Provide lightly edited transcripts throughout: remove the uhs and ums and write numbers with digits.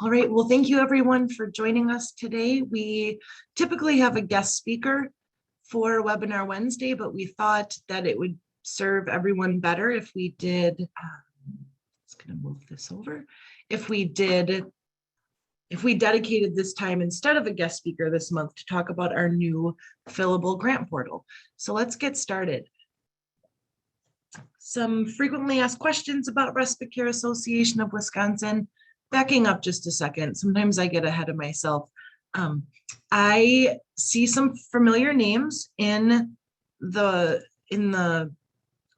All right, well, thank you everyone for joining us today. We typically have a guest speaker for Webinar Wednesday, but we thought that it would serve everyone better if we did, just gonna move this over, if we dedicated this time instead of a guest speaker this month to talk about our new Fillable grant portal. So let's get started. Some frequently asked questions about Respite Care Association of Wisconsin. Backing up just a second, sometimes I get ahead of myself. I see some familiar names on the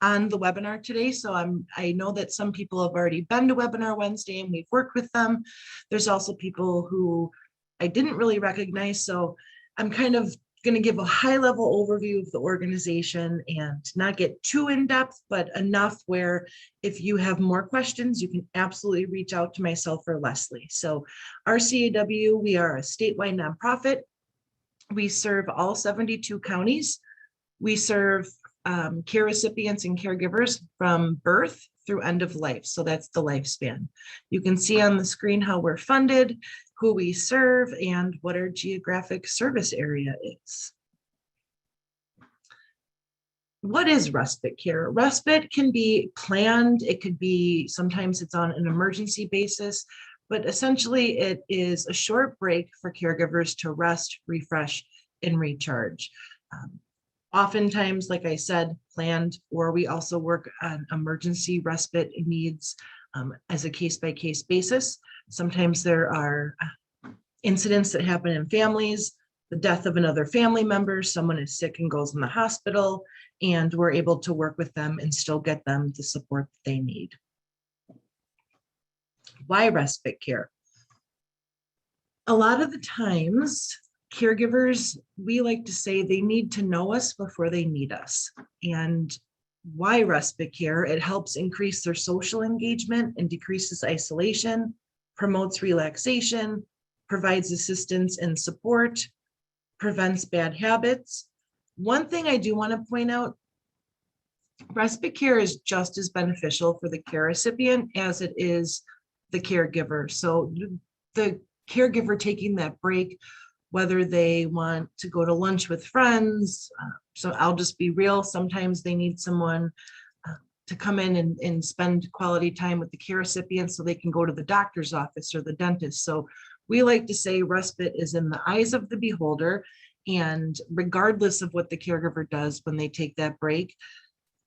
webinar today. So I know that some people have already been to Webinar Wednesday and we've worked with them. There's also people who I didn't really recognize. So I'm kind of going to give a high level overview of the organization and not get too in depth, but enough where if you have more questions, you can absolutely reach out to myself or Leslie. So RCAW, we are a statewide nonprofit. We serve all 72 counties. We serve care recipients and caregivers from birth through end of life. So that's the lifespan. You can see on the screen how we're funded, who we serve, and what our geographic service area is. What is respite care? Respite can be planned. It could be, sometimes it's on an emergency basis, but essentially it is a short break for caregivers to rest, refresh, and recharge. Oftentimes, like I said, planned, or we also work on emergency respite needs as a case-by-case basis. Sometimes there are incidents that happen in families, the death of another family member, someone is sick and goes in the hospital, and we're able to work with them and still get them the support that they need. Why respite care? A lot of the times, caregivers, we like to say they need to know us before they need us. And why respite care? It helps increase their social engagement and decreases isolation, promotes relaxation, provides assistance and support, prevents bad habits. One thing I do want to point out, respite care is just as beneficial for the care recipient as it is the caregiver. So the caregiver taking that break, whether they want to go to lunch with friends. So I'll just be real. Sometimes they need someone to come in and spend quality time with the care recipient so they can go to the doctor's office or the dentist. So we like to say respite is in the eyes of the beholder. And regardless of what the caregiver does when they take that break,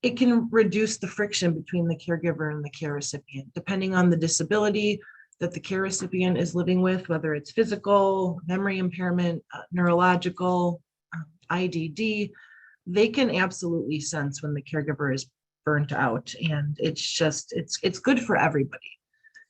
it can reduce the friction between the caregiver and the care recipient, depending on the disability that the care recipient is living with, whether it's physical, memory impairment, neurological, IDD, they can absolutely sense when the caregiver is burnt out. And it's good for everybody.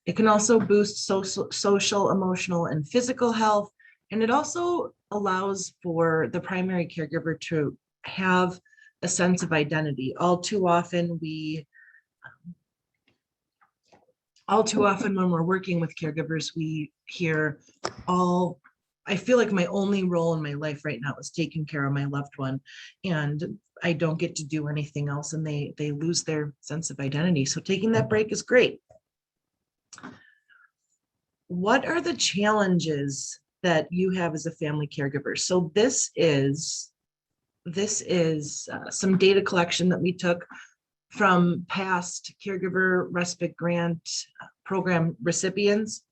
It can also boost social, emotional, and physical health. And it also allows for the primary caregiver to have a sense of identity. All too often when we're working with caregivers, we hear I feel like my only role in my life right now is taking care of my loved one, and I don't get to do anything else, and they lose their sense of identity. So taking that break is great. What are the challenges that you have as a family caregiver? So this is some data collection that we took from past Caregiver Respite Grant program recipients.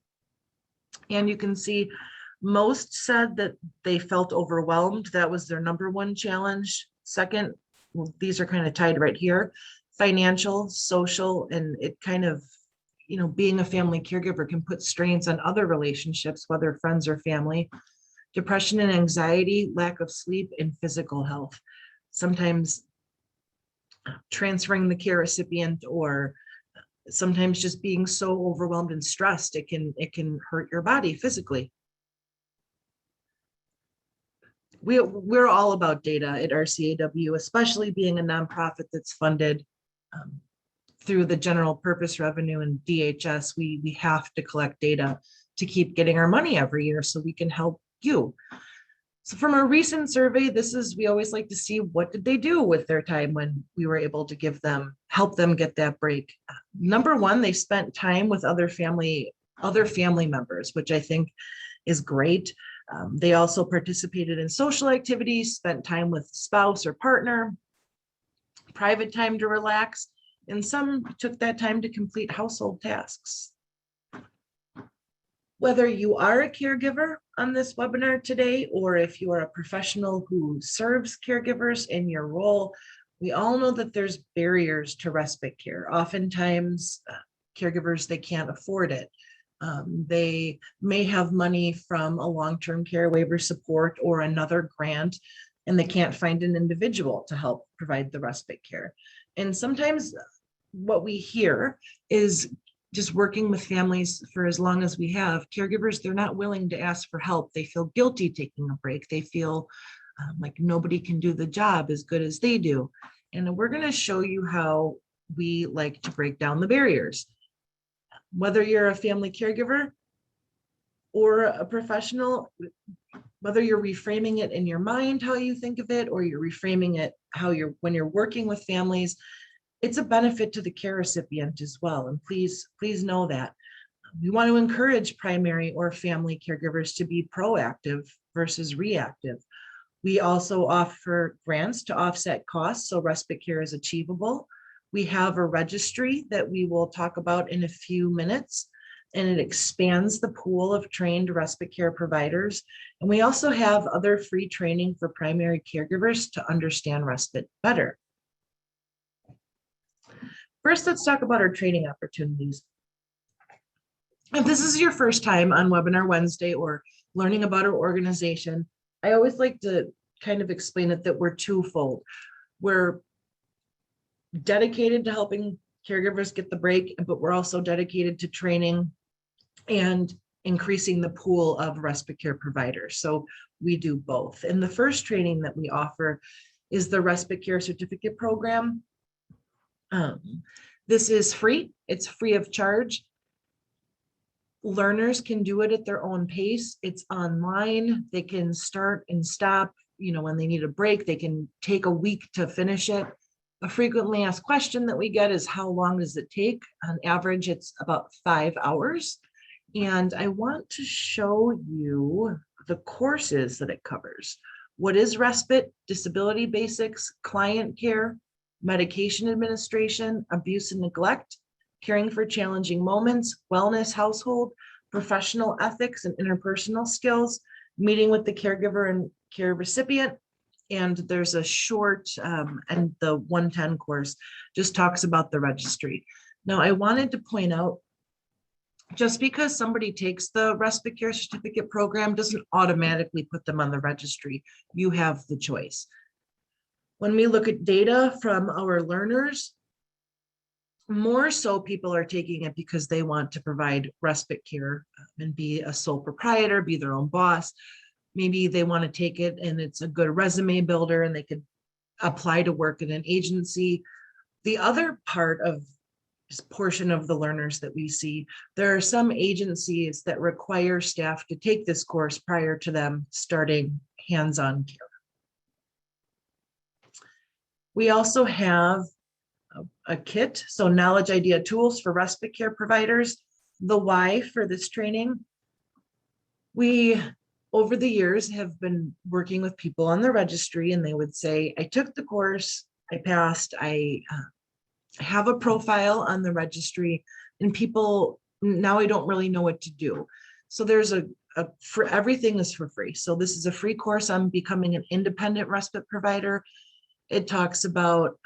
And you can see most said that they felt overwhelmed. That was their number one challenge. Second, well, these are kind of tied right here, financial, social, and it kind of, being a family caregiver can put strains on other relationships, whether friends or family, depression and anxiety, lack of sleep, and physical health. Sometimes transferring the care recipient, or sometimes just being so overwhelmed and stressed, it can hurt your body physically. We're all about data at RCAW, especially being a nonprofit that's funded through the general purpose revenue and DHS. We have to collect data to keep getting our money every year so we can help you. So from a recent survey, we always like to see what did they do with their time when we were able to help them get that break. Number one, they spent time with other family other family members, which I think is great. They also participated in social activities, spent time with spouse or partner, private time to relax, and some took that time to complete household tasks. Whether you are a caregiver on this webinar today, or if you are a professional who serves caregivers in your role, we all know that there's barriers to respite care. Oftentimes, caregivers, they can't afford it. They may have money from a long-term care waiver support or another grant, and they can't find an individual to help provide the respite care. And sometimes what we hear is, just working with families for as long as we have, caregivers, they're not willing to ask for help. They feel guilty taking a break. They feel like nobody can do the job as good as they do. And we're going to show you how we like to break down the barriers. Whether you're a family caregiver or a professional, whether you're reframing it in your mind, how you think of it, or you're reframing it when you're working with families, it's a benefit to the care recipient as well. And please know that. We want to encourage primary or family caregivers to be proactive versus reactive. We also offer grants to offset costs, so respite care is achievable. We have a registry that we will talk about in a few minutes, and it expands the pool of trained respite care providers. And we also have other free training for primary caregivers to understand respite better. First, let's talk about our training opportunities. If this is your first time on Webinar Wednesday or learning about our organization, I always like to kind of explain it that we're twofold. We're dedicated to helping caregivers get the break, but we're also dedicated to training and increasing the pool of respite care providers. So we do both. And the first training that we offer is the Respite Care Certificate Program. This is free. It's free of charge. Learners can do it at their own pace. It's online. They can start and stop. When they need a break, they can take a week to finish it. A frequently asked question that we get is, how long does it take? On average, it's about 5 hours. And I want to show you the courses that it covers. What is respite, disability basics, client care, medication administration, abuse and neglect, caring for challenging moments, wellness, household, professional ethics and interpersonal skills, meeting with the caregiver and care recipient. And there's a short, and the 110 course just talks about the registry. Now, I wanted to point out, just because somebody takes the Respite Care Certificate Program doesn't automatically put them on the registry. You have the choice. When we look at data from our learners, more so people are taking it because they want to provide respite care and be a sole proprietor, be their own boss. Maybe they want to take it and it's a good resume builder and they could apply to work in an agency. The other part of this portion of the learners that we see, there are some agencies that require staff to take this course prior to them starting hands-on care. We also have a kit, so knowledge idea tools for respite care providers. The why for this training, we over the years have been working with people on the registry, and they would say, I took the course, I passed, I have a profile on the registry, and people, now I don't really know what to do. So there's for everything is for free. So this is a free course on becoming an independent respite provider. It talks about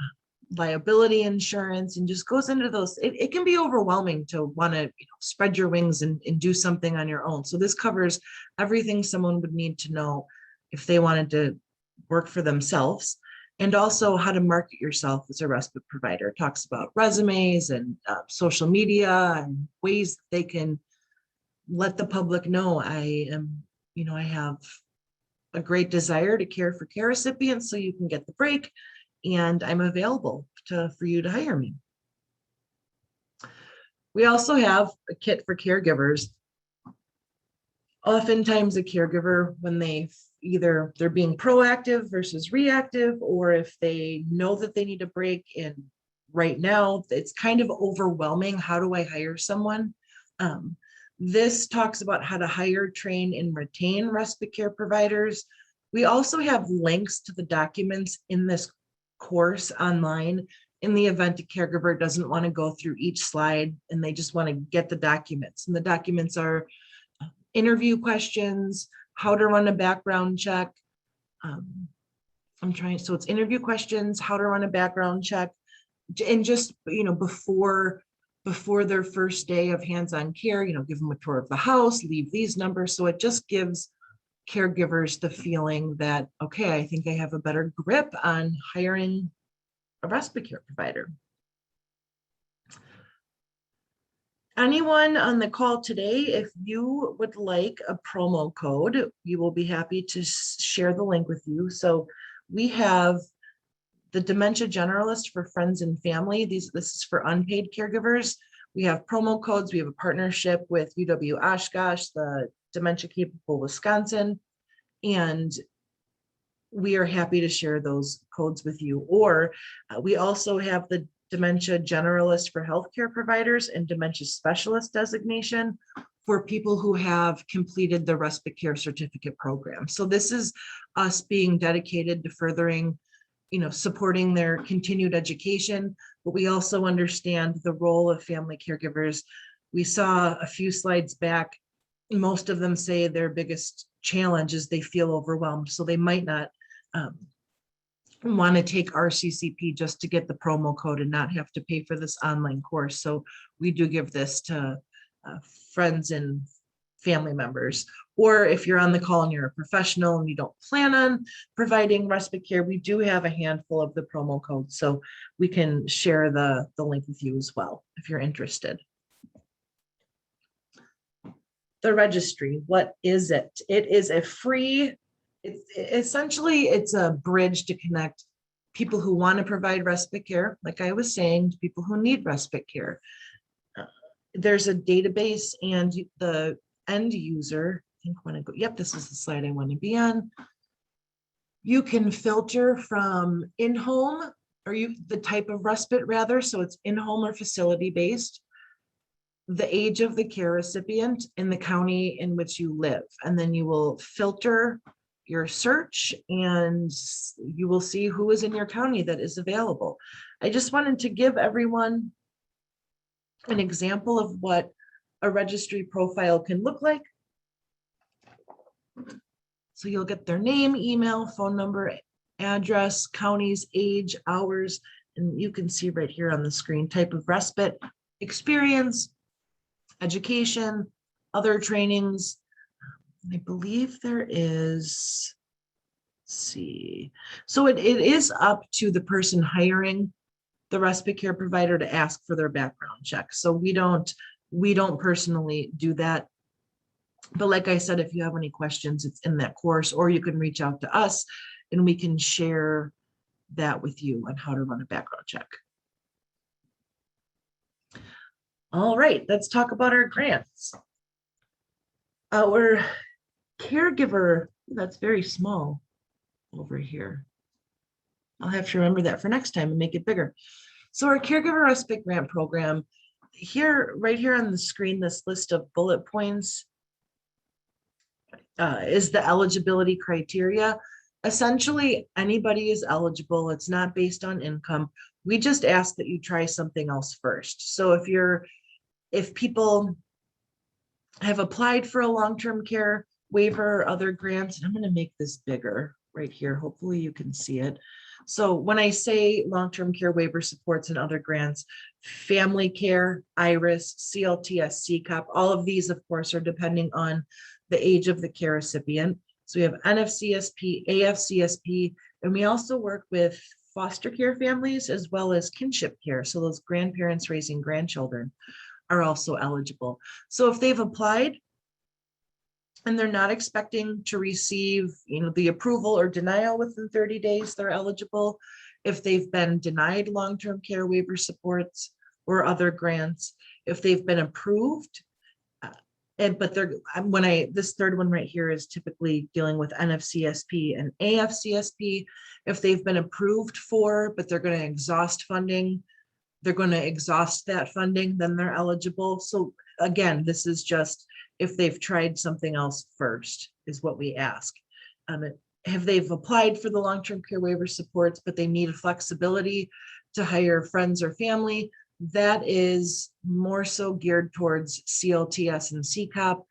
liability insurance and just goes into those. It can be overwhelming to want to spread your wings and do something on your own. So this covers everything someone would need to know if they wanted to work for themselves, and also how to market yourself as a respite provider. It talks about resumes and social media and ways they can let the public know I have a great desire to care for care recipients so you can get the break, and I'm available for you to hire me. We also have a kit for caregivers. Oftentimes a caregiver, when they're being proactive versus reactive, or if they know that they need a break right now, it's kind of overwhelming. How do I hire someone? This talks about how to hire, train, and retain respite care providers. We also have links to the documents in this course online in the event a caregiver doesn't want to go through each slide and they just want to get the documents. And the documents are interview questions, how to run a background check. So it's interview questions, how to run a background check, and just, before their first day of hands-on care, give them a tour of the house, leave these numbers. So it just gives caregivers the feeling that, okay, I think I have a better grip on hiring a respite care provider. Anyone on the call today, if you would like a promo code, we will be happy to share the link with you. So we have the Dementia Generalist for friends and family. This is for unpaid caregivers. We have promo codes. We have a partnership with UW Oshkosh, the Dementia Capable Wisconsin, and we are happy to share those codes with you. Or we also have the Dementia Generalist for healthcare providers and Dementia Specialist designation for people who have completed the Respite Care certificate program. So this is us being dedicated to furthering, supporting their continued education, but we also understand the role of family caregivers. We saw a few slides back, most of them say their biggest challenge is they feel overwhelmed. So they might not want to take RCCP just to get the promo code and not have to pay for this online course. So we do give this to friends and family members. Or if you're on the call and you're a professional and you don't plan on providing respite care, we do have a handful of the promo codes. So we can share the link with you as well, if you're interested. The registry, what is it? It is a free, essentially it's a bridge to connect people who want to provide respite care, like I was saying, to people who need respite care. There's a database and the end user, I think when I go, yep, this is the slide I want to be on. You can filter from in-home or the type of respite rather, so it's in-home or facility-based, the age of the care recipient in the county in which you live. And then you will filter your search and you will see who is in your county that is available. I just wanted to give everyone an example of what a registry profile can look like. So you'll get their name, email, phone number, address, counties, age, hours, and you can see right here on the screen, type of respite, experience, education, other trainings. I believe there is, let's see. So it is up to the person hiring the respite care provider to ask for their background check. So we don't personally do that. But like I said, if you have any questions, it's in that course, or you can reach out to us and we can share that with you on how to run a background check. All right, let's talk about our grants. Our caregiver, that's very small over here. I'll have to remember that for next time and make it bigger. So our Caregiver Respite Grant program, right here on the screen, this list of bullet points is the eligibility criteria. Essentially, anybody is eligible. It's not based on income. We just ask that you try something else first. So if people have applied for a long-term care waiver or other grants, and I'm going to make this bigger right here. Hopefully you can see it. So when I say long-term care waiver supports and other grants, family care, IRIS, CLTS, CCOP, all of these, of course, are depending on the age of the care recipient. So we have NFCSP, AFCSP, and we also work with foster care families as well as kinship care. So those grandparents raising grandchildren are also eligible. So if they've applied and they're not expecting to receive, the approval or denial within 30 days, they're eligible. If they've been denied long-term care waiver supports or other grants, if they've been approved, this third one right here is typically dealing with NFCSP and AFCSP. If they've been approved for, but they're going to exhaust funding they're going to exhaust that funding, then they're eligible. So again, this is just if they've tried something else first is what we ask. Have they've applied for the long-term care waiver supports, but they need flexibility to hire friends or family? That is more so geared towards CLTS and CCOP.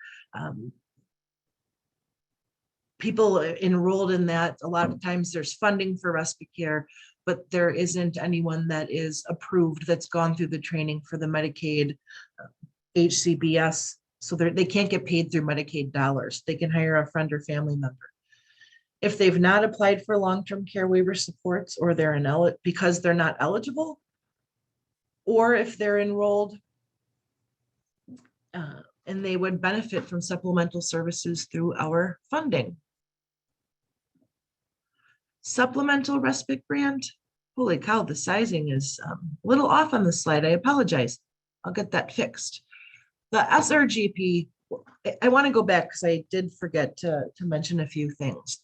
People enrolled in that, a lot of times there's funding for Respite Care, but there isn't anyone that is approved that's gone through the training for the Medicaid HCBS. So they can't get paid through Medicaid dollars. They can hire a friend or family member. If they've not applied for long-term care waiver supports, or they're because they're not eligible, or if they're enrolled and they would benefit from supplemental services through our funding. Supplemental respite grant. Holy cow, the sizing is a little off on the slide. I apologize. I'll get that fixed. The SRGP, I want to go back because I did forget to mention a few things.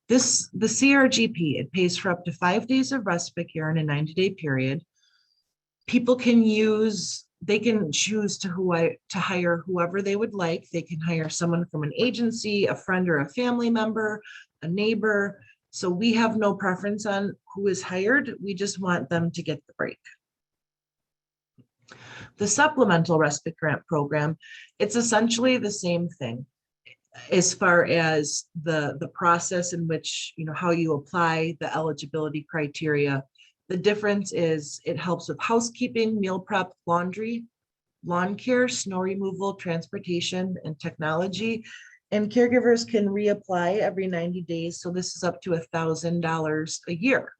The CRGP, it pays for up to 5 days of respite care in a 90-day period. People can choose to hire whoever they would like. They can hire someone from an agency, a friend or a family member, a neighbor. So we have no preference on who is hired. We just want them to get the break. The supplemental respite grant program, it's essentially the same thing as far as the process in which, how you apply the eligibility criteria. The difference is it helps with housekeeping, meal prep, laundry, lawn care, snow removal, transportation, and technology. And caregivers can reapply every 90 days. So this is up to $1,000 a year.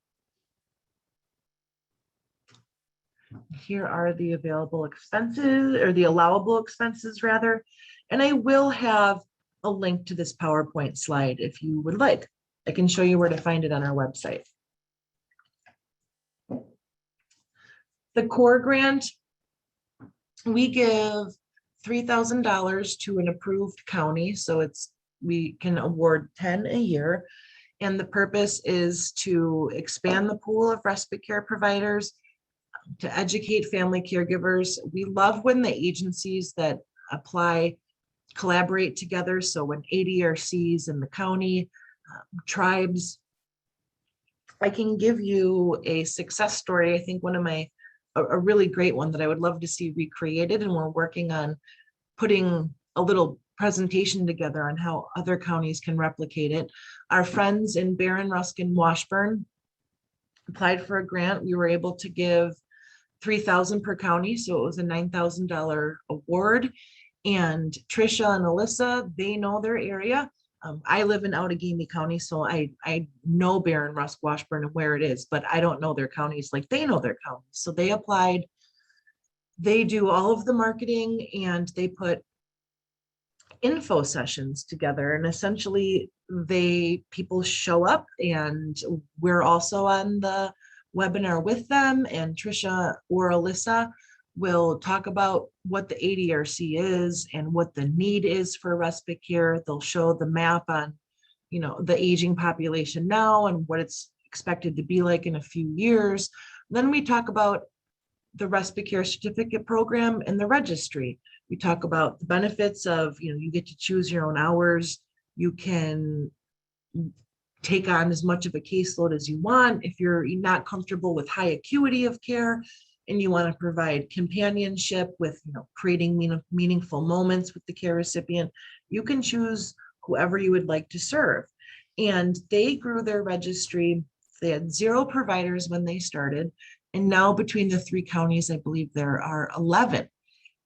Here are the available expenses, or the allowable expenses rather. And I will have a link to this PowerPoint slide if you would like. I can show you where to find it on our website. The CORE grant, we give $3,000 to an approved county. So we can award 10 a year. And the purpose is to expand the pool of respite care providers, to educate family caregivers. We love when the agencies that apply collaborate together. So when ADRCs in the county, tribes, I can give you a success story. I think a really great one that I would love to see recreated, and we're working on putting a little presentation together on how other counties can replicate it. Our friends in Barron, Ruskin, Washburn applied for a grant. We were able to give $3,000 per county, so it was a $9,000 award. And Trisha and Alyssa, they know their area. I live in Outagamie County, so I know Barron, Rusk, Washburn, and where it is, but I don't know their counties like they know their counties. So they applied. They do all of the marketing, and they put info sessions together, and essentially people show up, and we're also on the webinar with them, and Trisha or Alyssa will talk about what the ADRC is and what the need is for respite care. They'll show the map on, the aging population now and what it's expected to be like in a few years. Then we talk about the respite care certificate program and the registry. We talk about the benefits of, you get to choose your own hours. You can take on as much of a caseload as you want. If you're not comfortable with high acuity of care, and you want to provide companionship with, creating meaningful moments with the care recipient, you can choose whoever you would like to serve. And they grew their registry. They had 0 providers when they started. And now between the 3 counties, I believe there are 11.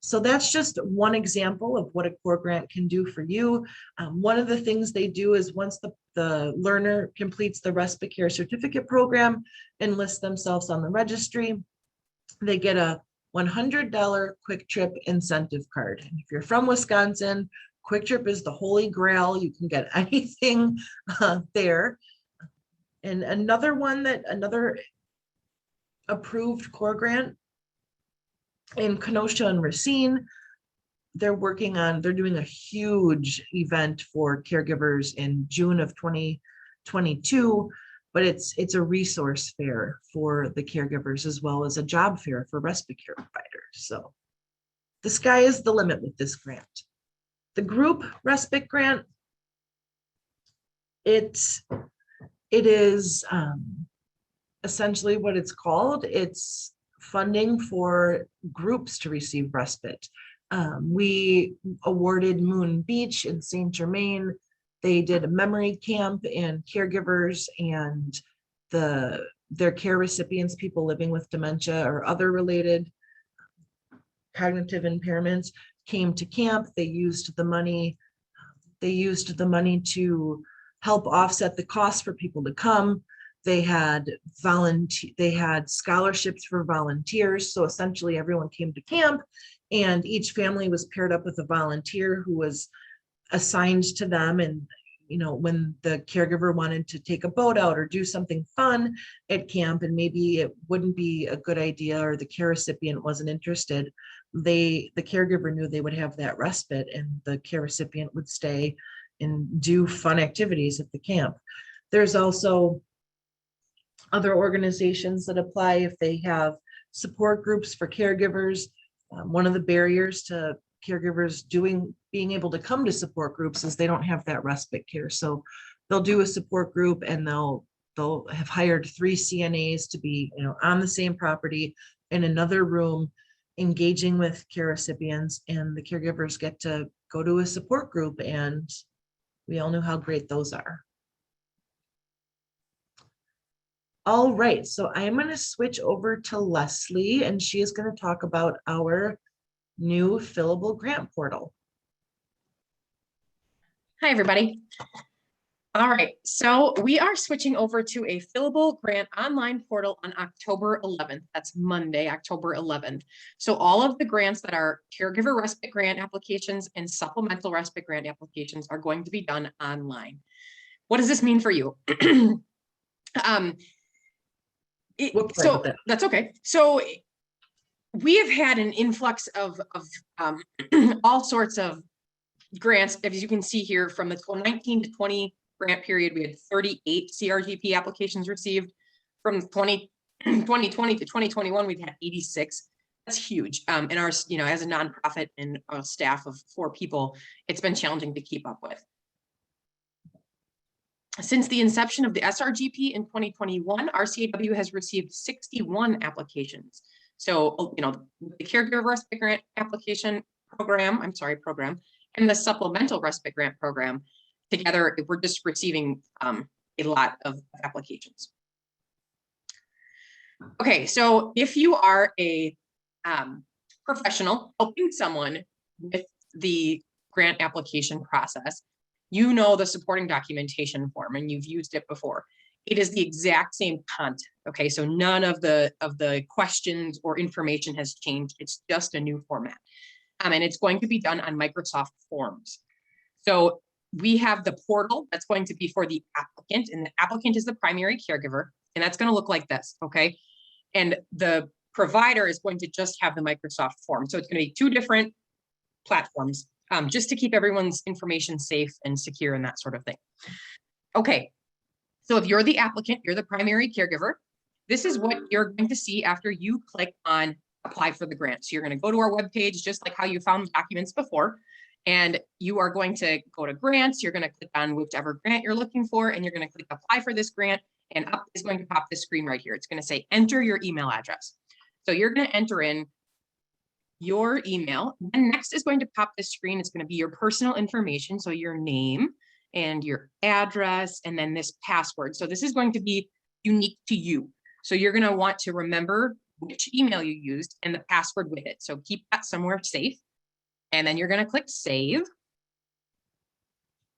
So that's just one example of what a CORE grant can do for you. One of the things they do is once the learner completes the respite care certificate program and lists themselves on the registry, they get a $100 Quick Trip incentive card. And if you're from Wisconsin, Quick Trip is the holy grail. You can get anything there. And another approved CORE grant in Kenosha and Racine, they're doing a huge event for caregivers in June of 2022. but it's a resource fair for the caregivers as well as a job fair for respite care providers. So the sky is the limit with this grant. The group respite grant, it is essentially what it's called. It's funding for groups to receive respite. We awarded Moon Beach in St. Germain. They did a memory camp, and caregivers and their care recipients, people living with dementia or other related cognitive impairments, came to camp. They used the money to help offset the cost for people to come. They had scholarships for volunteers. So essentially everyone came to camp, and each family was paired up with a volunteer who was assigned to them. And when the caregiver wanted to take a boat out or do something fun at camp, and maybe it wouldn't be a good idea, or the care recipient wasn't interested, the caregiver knew they would have that respite, and the care recipient would stay and do fun activities at the camp. There's also other organizations that apply if they have support groups for caregivers. One of the barriers to caregivers being able to come to support groups is they don't have that respite care. So they'll do a support group, and they'll have hired 3 CNAs to be on the same property in another room, engaging with care recipients, and the caregivers get to go to a support group, and we all know how great those are. All right, so I'm going to switch over to Leslie, and she is going to talk about our new Fillable grant portal. Hi, everybody. All right, so we are switching over to a Fillable grant online portal on October 11th. That's Monday, October 11th. So all of the grants that are Caregiver Respite Grant applications and Supplemental Respite Grant applications are going to be done online. What does this mean for you? That's okay. So we have had an influx of all sorts of grants. As you can see here, from the 2019 to 20 grant period, we had 38 CRGP applications received. From 2020 to 2021, we've had 86. That's huge. And our, as a nonprofit and a staff of 4 people, it's been challenging to keep up with. Since the inception of the SRGP in 2021, RCAW has received 61 applications. So, the Caregiver Respite Grant application program, and the Supplemental Respite Grant program, together, we're just receiving a lot of applications. Okay, so if you are a professional helping someone with the grant application process, you know the supporting documentation form, and you've used it before. It is the exact same content. Okay, so none of the questions or information has changed. It's just a new format, and it's going to be done on Microsoft Forms. So we have the portal that's going to be for the applicant, and the applicant is the primary caregiver, and that's going to look like this. Okay, and the provider is going to just have the Microsoft form. So it's going to be 2 different platforms. Just to keep everyone's information safe and secure and that sort of thing. Okay, so if you're the applicant, you're the primary caregiver, this is what you're going to see after you click on apply for the grant. So you're going to go to our webpage, just like how you found the documents before, and you are going to go to grants. You're going to click on whichever grant you're looking for, and you're going to click apply for this grant, and up is going to pop this screen right here. It's going to say enter your email address. So you're going to enter in your email, and next is going to pop this screen. It's going to be your personal information, so your name and your address, and then this password. So this is going to be unique to you. So you're going to want to remember which email you used and the password with it. So keep that somewhere safe, and then you're going to click save,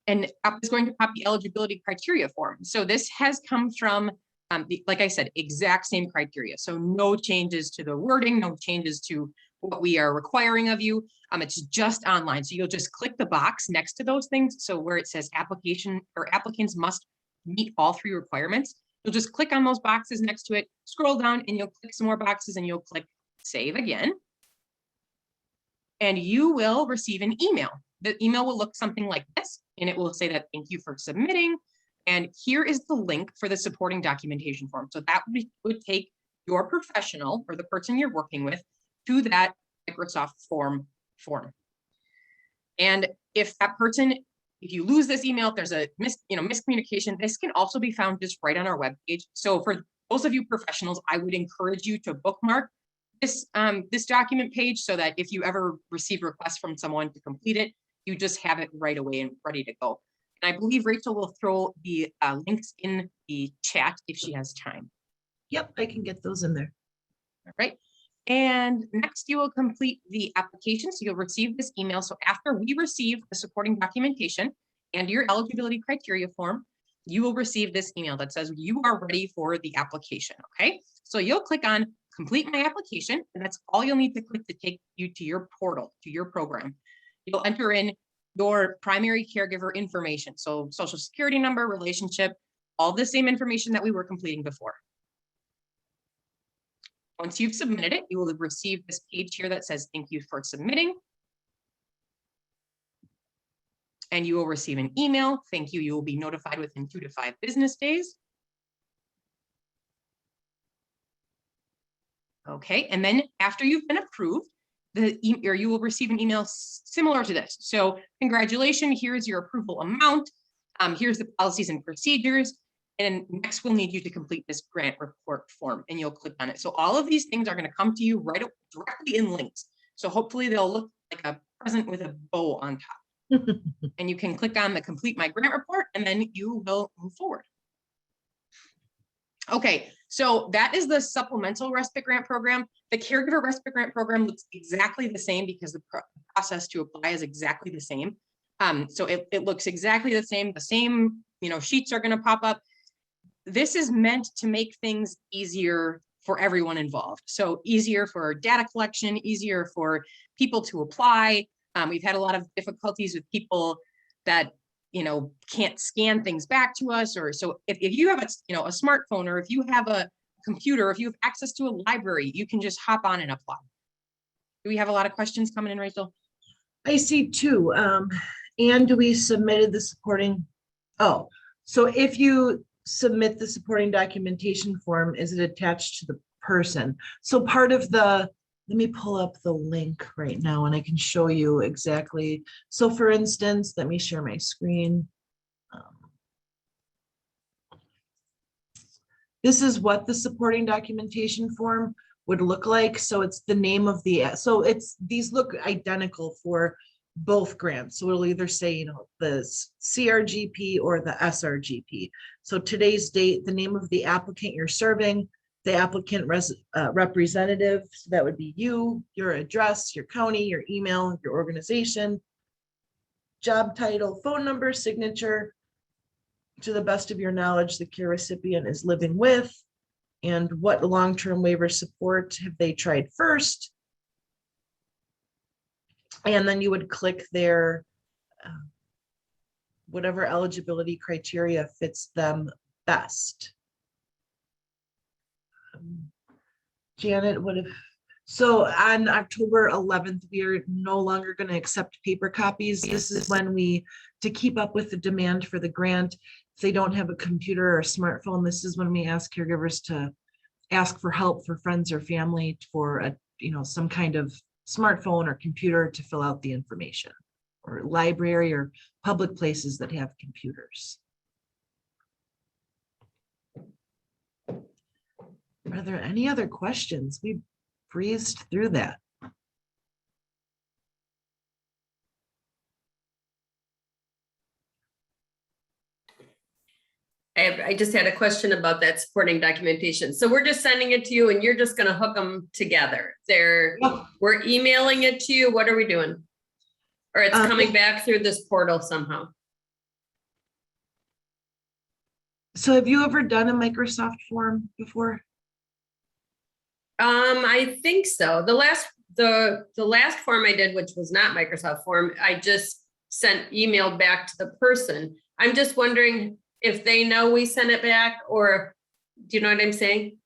and up is going to pop the eligibility criteria form. So this has come from like I said, exact same criteria. So no changes to the wording, no changes to what we are requiring of you. It's just online. So you'll just click the box next to those things. So where it says application or applicants must meet all 3 requirements, you'll just click on those boxes next to it, scroll down, and you'll click some more boxes, and you'll click save again. And you will receive an email. The email will look something like this, and it will say that thank you for submitting. And here is the link for the supporting documentation form. So that would take your professional or the person you're working with to that Microsoft form. And if that person, if you lose this email, if there's a miscommunication, this can also be found just right on our webpage. So for those of you professionals, I would encourage you to bookmark this document page so that if you ever receive requests from someone to complete it, you just have it right away and ready to go. And I believe Rachel will throw the links in the chat if she has time. Yep, I can get those in there. All right. And next you will complete the application. So you'll receive this email. So after we receive the supporting documentation and your eligibility criteria form, you will receive this email that says you are ready for the application. Okay. So you'll click on complete my application, and that's all you'll need to click to take you to your portal, to your program. You'll enter in your primary caregiver information. So social security number, relationship, all the same information that we were completing before. Once you've submitted it, you will receive this page here that says, thank you for submitting. And you will receive an email. Thank you. You will be notified within 2 to 5 business days. Okay. And then after you've been approved, you will receive an email similar to this. So congratulations, here's your approval amount. Here's the policies and procedures. And next we'll need you to complete this grant report form, and you'll click on it. So all of these things are going to come to you directly in links. So hopefully they'll look like a present with a bow on top. And you can click on the complete my grant report, and then you will move forward. Okay, so that is the supplemental respite grant program. The caregiver respite grant program looks exactly the same because the process to apply is exactly the same. So it looks exactly the same. The same, sheets are going to pop up. This is meant to make things easier for everyone involved. So easier for data collection, easier for people to apply. We've had a lot of difficulties with people that can't scan things back to us, or so if you have a smartphone, or if you have a computer, if you have access to a library, you can just hop on and apply. Do we have a lot of questions coming in, Rachel? I see 2. And we submitted the supporting. Oh, so if you submit the supporting documentation form, is it attached to the person? So part of the, let me pull up the link right now and I can show you exactly. So for instance, let me share my screen. This is what the supporting documentation form would look like. So it's the name of so these look identical for both grants. So it'll either say, the CRGP or the SRGP. So today's date, the name of the applicant you're serving, the applicant representative, so that would be you, your address, your county, your email, your organization, job title, phone number, signature, to the best of your knowledge, the care recipient is living with, and what long-term waiver support have they tried first. And then you would click their whatever eligibility criteria fits them best. Janet, so on October 11th, we are no longer going to accept paper copies. This is when to keep up with the demand for the grant, if they don't have a computer or a smartphone, this is when we ask caregivers to ask for help for friends or family for some kind of smartphone or computer to fill out the information, or library or public places that have computers. Are there any other questions? We breezed through that. I just had a question about that supporting documentation. So we're just sending it to you and you're just going to hook them together. We're emailing it to you. What are we doing? Or it's coming back through this portal somehow. So have you ever done a Microsoft form before? I think so. The last form I did, which was not Microsoft form, I just emailed back to the person. I'm just wondering if they know we sent it back, or do you know what I'm saying?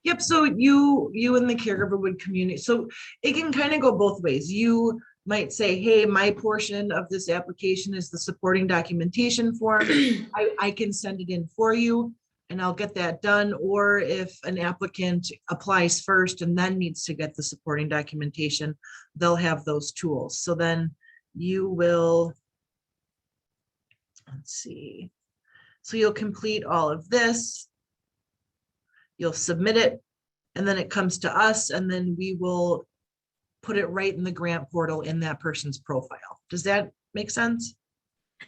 Yep, so you and the caregiver would communicate. So it can kind of go both ways. You might say, hey, my portion of this application is the supporting documentation form. I can send it in for you and I'll get that done. Or if an applicant applies first and then needs to get the supporting documentation, they'll have those tools. So then you will, let's see. So you'll complete all of this. You'll submit it, and then it comes to us, and then we will put it right in the grant portal in that person's profile. Does that make sense?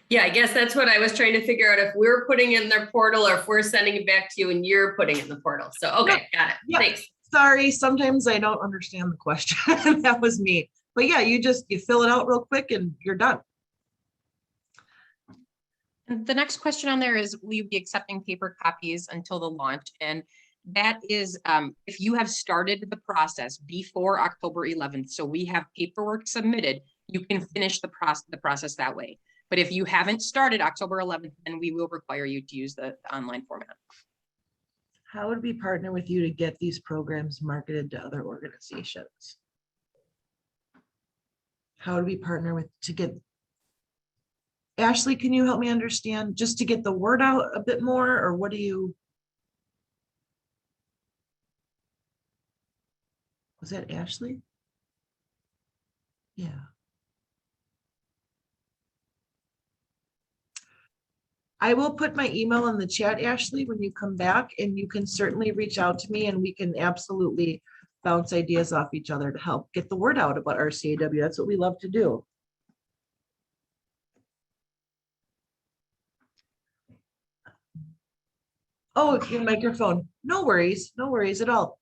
Yeah, I guess that's what I was trying to figure out, if we're putting it in their portal or if we're sending it back to you and you're putting it in the portal. So, okay, got it. Yeah. Thanks. Sorry, sometimes I don't understand the question. That was me. But yeah, you fill it out real quick and you're done. And the next question on there is, will you be accepting paper copies until the launch? And that is, if you have started the process before October 11th, so we have paperwork submitted, you can finish the process that way. But if you haven't started October 11th, then we will require you to use the online format. How would we partner with you to get these programs marketed to other organizations? How would we partner to get, Ashley, can you help me understand, just to get the word out a bit more, or what do you? Was that Ashley? Yeah. I will put my email in the chat, Ashley, when you come back, and you can certainly reach out to me and we can absolutely bounce ideas off each other to help get the word out about RCAW. That's what we love to do. Oh, your microphone. No worries at all.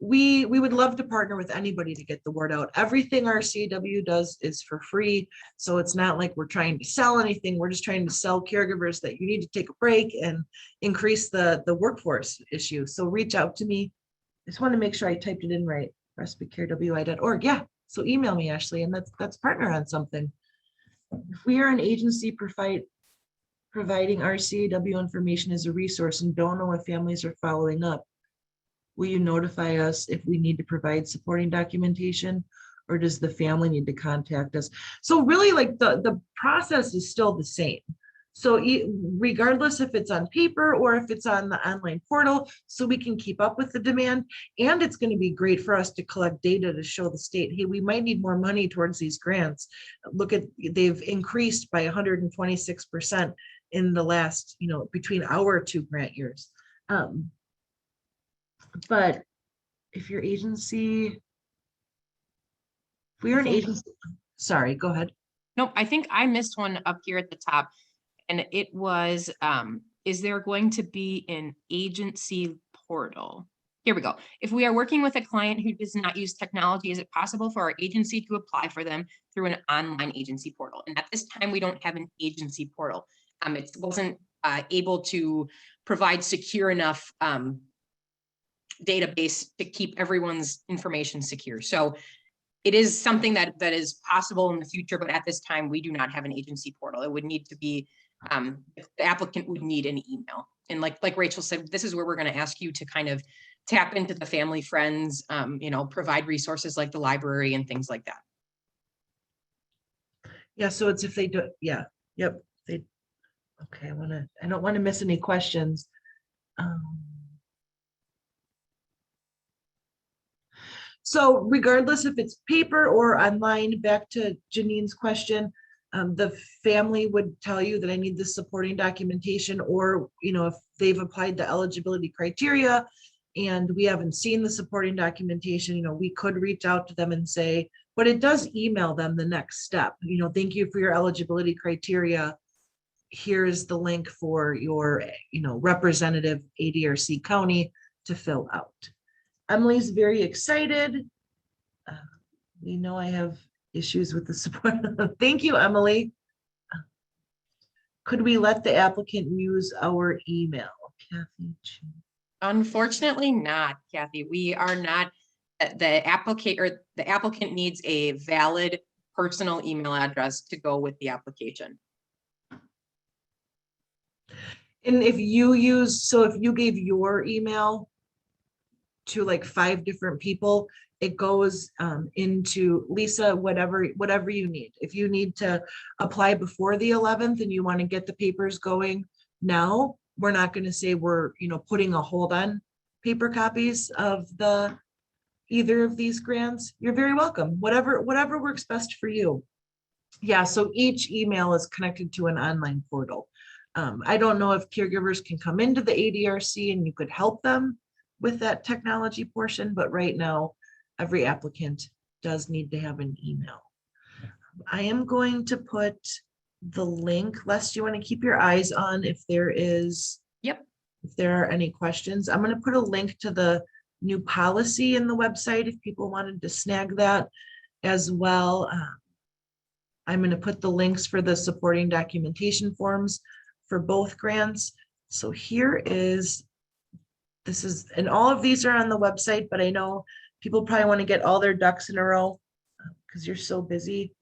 We would love to partner with anybody to get the word out. Everything RCAW does is for free. So it's not like we're trying to sell anything. We're just trying to sell caregivers that you need to take a break and increase the workforce issue. So reach out to me. I just want to make sure I typed it in right. respitecarewi.org. Yeah. So email me, Ashley, and let's partner on something. If we are an agency providing RCAW information as a resource and don't know if families are following up, will you notify us if we need to provide supporting documentation, or does the family need to contact us? So really, like, the process is still the same. So regardless if it's on paper or if it's on the online portal, so we can keep up with the demand. And it's going to be great for us to collect data to show the state, hey, we might need more money towards these grants. Look at, they've increased by 126% in the last, between our 2 grant years. But if your agency, if we are an agency, sorry, go ahead. Nope, I think I missed one up here at the top, and it was, is there going to be an agency portal? Here we go. If we are working with a client who does not use technology, is it possible for our agency to apply for them through an online agency portal? And at this time, we don't have an agency portal. It wasn't able to provide secure enough database to keep everyone's information secure. So it is something that is possible in the future, but at this time, we do not have an agency portal. It would need to be, the applicant would need an email. And like Rachel said, this is where we're going to ask you to kind of tap into the family, friends, provide resources like the library and things like that. Yeah, so it's if they do, yeah, yep. Okay, I don't want to miss any questions. So regardless if it's paper or online, back to Janine's question, the family would tell you that I need this supporting documentation, or, if they've applied the eligibility criteria and we haven't seen the supporting documentation, we could reach out to them and say, but it does email them the next step. Thank you for your eligibility criteria. Here's the link for your, representative ADRC County to fill out. Emily's very excited. We know I have issues with the support. Thank you, Emily. Could we let the applicant use our email? Kathy. Unfortunately not, Kathy. We are not, the applicant needs a valid personal email address to go with the application. And if you gave your email, to like 5 different people, it goes into Lisa, whatever you need. If you need to apply before the 11th and you want to get the papers going now, we're not going to say we're, putting a hold on paper copies of either of these grants. You're very welcome. Whatever works best for you. Yeah, so each email is connected to an online portal. I don't know if caregivers can come into the ADRC and you could help them with that technology portion, but right now, every applicant does need to have an email. I am going to put the link. Les, do you want to keep your eyes on if there is, Yep. if there are any questions? I'm going to put a link to the new policy in the website if people wanted to snag that as well. I'm going to put the links for the supporting documentation forms for both grants. So here is, and all of these are on the website, but I know people probably want to get all their ducks in a row because you're so busy.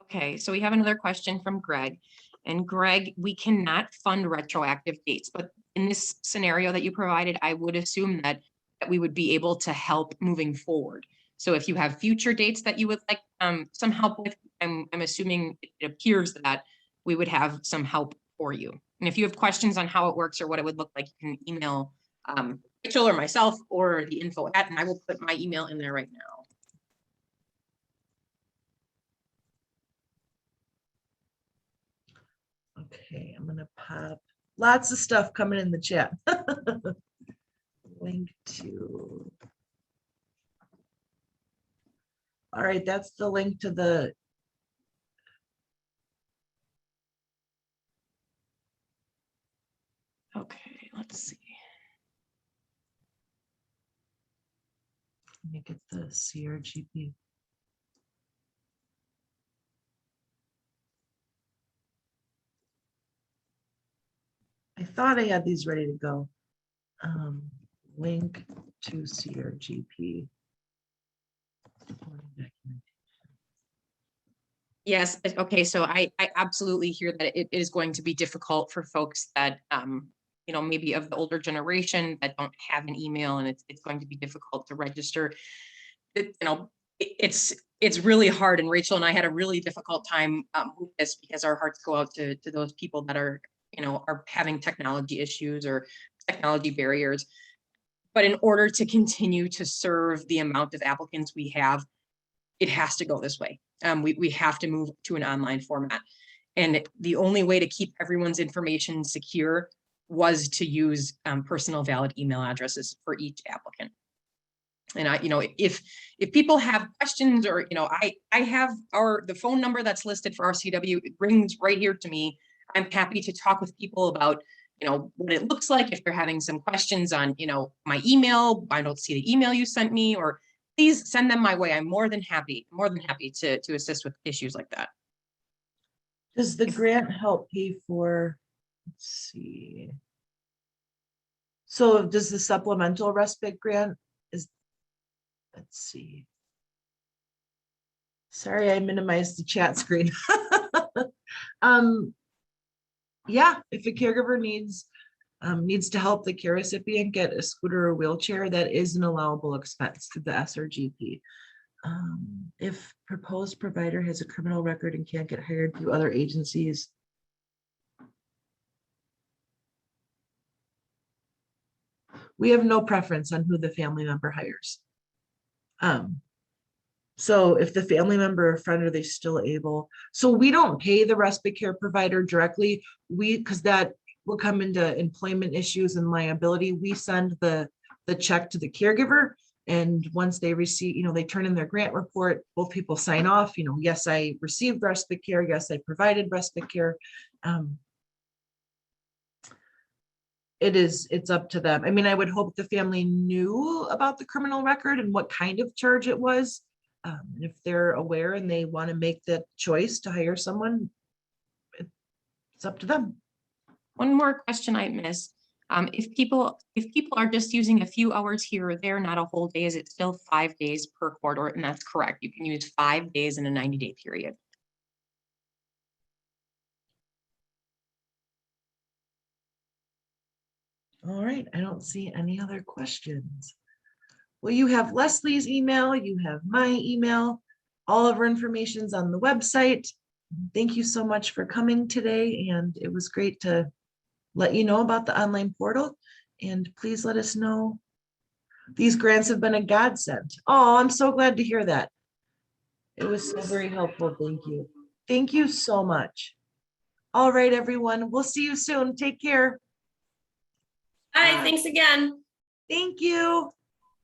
Okay, so we have another question from Greg. And Greg, we cannot fund retroactive dates, but in this scenario that you provided, I would assume that we would be able to help moving forward. So if you have future dates that you would like some help with, I'm assuming it appears that we would have some help for you. And if you have questions on how it works or what it would look like, you can email Rachel or myself or the info at, and I will put my email in there right now. Okay, I'm gonna pop lots of stuff coming in the chat. Link to. All right, that's the link to the. Okay, let's see. Let me get the CRGP. I thought I had these ready to go. Link to CRGP. Yes, okay, so I absolutely hear that it is going to be difficult for folks that, maybe of the older generation that don't have an email, and it's going to be difficult to register. It's really hard, and Rachel and I had a really difficult time with this because our hearts go out to those people that are having technology issues or technology barriers. But in order to continue to serve the amount of applicants we have, it has to go this way. We have to move to an online format. And the only way to keep everyone's information secure was to use personal valid email addresses for each applicant. And if people have questions or, I have the phone number that's listed for RCW, it rings right here to me. I'm happy to talk with people about, what it looks like if they're having some questions on, my email. I don't see the email you sent me, or please send them my way. I'm more than happy to assist with issues like that. Does the grant help pay for, let's see. So does the supplemental respite grant let's see. Sorry, I minimized the chat screen. Yeah, if a caregiver needs to help the care recipient get a scooter or wheelchair, that is an allowable expense to the SRGP. If proposed provider has a criminal record and can't get hired through other agencies. We have no preference on who the family member hires. So if the family member or friend, are they still able? So we don't pay the respite care provider directly. Because that will come into employment issues and liability. We send the check to the caregiver, and once they receive, they turn in their grant report, both people sign off, yes, I received respite care, yes, I provided respite care. It's up to them. I mean, I would hope the family knew about the criminal record and what kind of charge it was. And if they're aware and they want to make that choice to hire someone, it's up to them. One more question I missed. If people are just using a few hours here or there, not a whole day, is it still 5 days per quarter? And that's correct. You can use 5 days in a 90-day period. All right, I don't see any other questions. Well, you have Leslie's email, you have my email, all of our information's on the website. Thank you so much for coming today, and it was great to let you know about the online portal. And please let us know. These grants have been a godsend. Oh, I'm so glad to hear that. It was so very helpful. Thank you. Thank you so much. All right, everyone. We'll see you soon. Take care. Hi, thanks again. Thank you.